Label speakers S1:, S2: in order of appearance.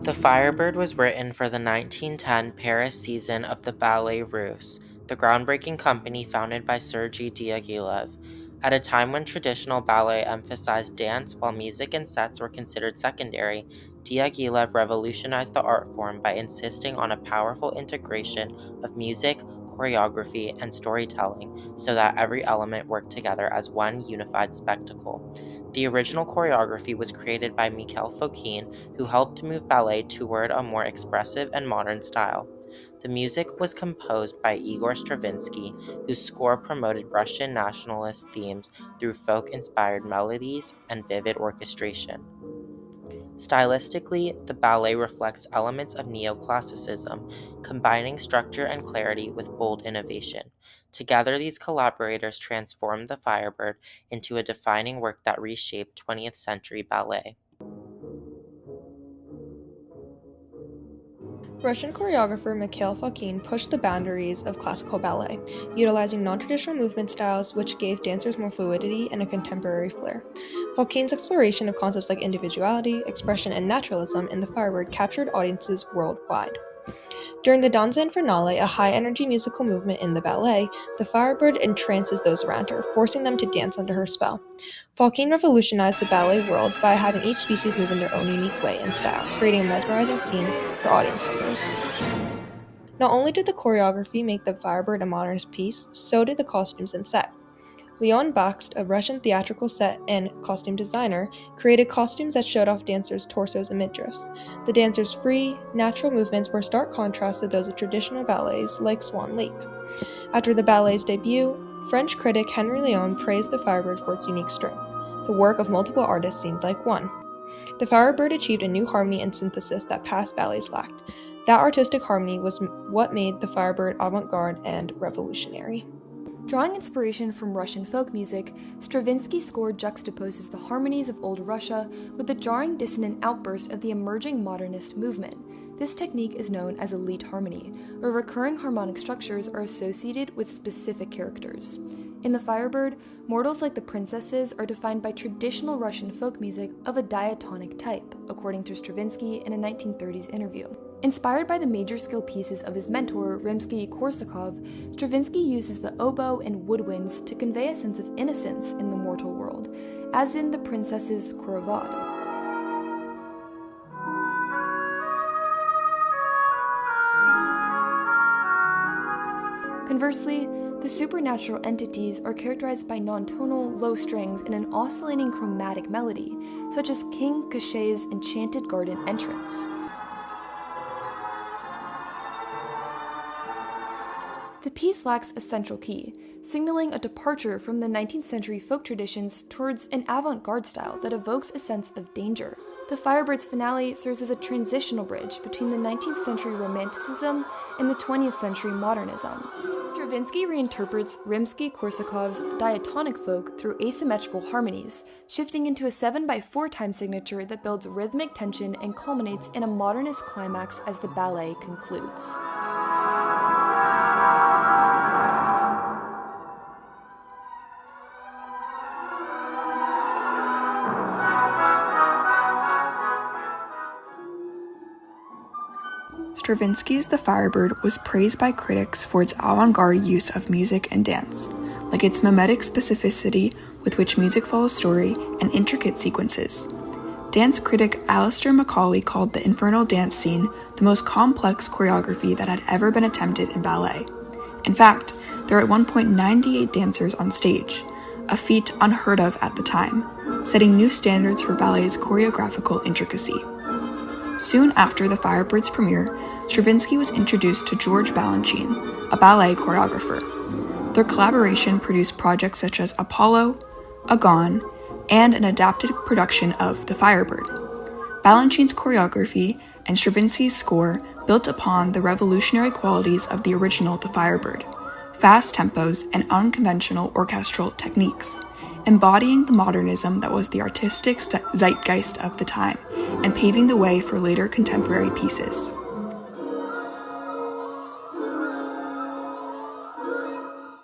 S1: The Firebird was written for the 1910 Paris season of the Ballet Russe, the groundbreaking company founded by Sergei Diaghilev. At a time when traditional ballet emphasized dance while music and sets were considered secondary, Diaghilev revolutionized the art form by insisting on a powerful integration of music, choreography, and storytelling so that every element worked together as one unified spectacle. The original choreography was created by Mikhail Fokine, who helped move ballet toward a more expressive and modern style. The music was composed by Igor Stravinsky, whose score promoted Russian nationalist themes through folk-inspired melodies and vivid orchestration. Stylistically, the ballet reflects elements of neoclassicism, combining structure and clarity with bold innovation. Together, these collaborators transformed the Firebird into a defining work that reshaped 20th century ballet.
S2: Russian choreographer Mikhail Fokine pushed the boundaries of classical ballet, utilizing non-traditional movement styles which gave dancers more fluidity and a contemporary flair. Fokine's exploration of concepts like individuality, expression, and naturalism in the Firebird captured audiences worldwide. During the danza infernale, a high-energy musical movement in the ballet, the Firebird entrances those around her, forcing them to dance under her spell. Fokine revolutionized the ballet world by having each species move in their own unique way and style, creating a mesmerizing scene for audience members. Not only did the choreography make the Firebird a modernist piece, so did the costumes and set. Leon Bakst, a Russian theatrical set and costume designer, created costumes that showed off dancers' torsos and midriffs. The dancers' free, natural movements were stark contrast to those of traditional ballets like Swan Lake. After the ballet's debut, French critic Henry Leon praised the Firebird for its unique strength. The work of multiple artists seemed like one. The Firebird achieved a new harmony and synthesis that past ballets lacked. That artistic harmony was what made the Firebird avant-garde and revolutionary.
S3: Drawing inspiration from Russian folk music, Stravinsky's score juxtaposes the harmonies of old Russia with the jarring dissonant outburst of the emerging modernist movement. This technique is known as elite harmony, where recurring harmonic structures are associated with specific characters. In the Firebird, mortals like the princesses are defined by traditional Russian folk music of a diatonic type, according to Stravinsky in a 1930s interview. Inspired by the major scale pieces of his mentor, Rimsky-Korsakov, Stravinsky uses the oboe and woodwinds to convey a sense of innocence in the mortal world, as in the princess's Khorovod. Conversely, the supernatural entities are characterized by non-tonal, low strings and an oscillating chromatic melody, such as King Cachet's enchanted garden entrance. The piece lacks a central key, signaling a departure from the 19th century folk traditions towards an avant-garde style that evokes a sense of danger. The Firebird's finale serves as a transitional bridge between the 19th century Romanticism and the 20th century Modernism. Stravinsky reinterprets Rimsky-Korsakov's diatonic folk through asymmetrical harmonies, shifting into a 7/4 time signature that builds rhythmic tension and culminates in a modernist climax as the ballet concludes.
S4: Stravinsky's The Firebird was praised by critics for its avant-garde use of music and dance, like its mimetic specificity with which music follows story and intricate sequences. Dance critic Alistair Macaulay called the infernal dance scene the most complex choreography that had ever been attempted in ballet. In fact, there are at one point 98 dancers on stage, a feat unheard of at the time, setting new standards for ballet's choreographical intricacy. Soon after The Firebird's premiere, Stravinsky was introduced to George Balanchine, a ballet choreographer. Their collaboration produced projects such as Apollo, Agon, and an adapted production of The Firebird. Balanchine's choreography and Stravinsky's score built upon the revolutionary qualities of the original The Firebird, fast tempos and unconventional orchestral techniques, embodying the modernism that was the artistic zeitgeist of the time and paving the way for later contemporary pieces.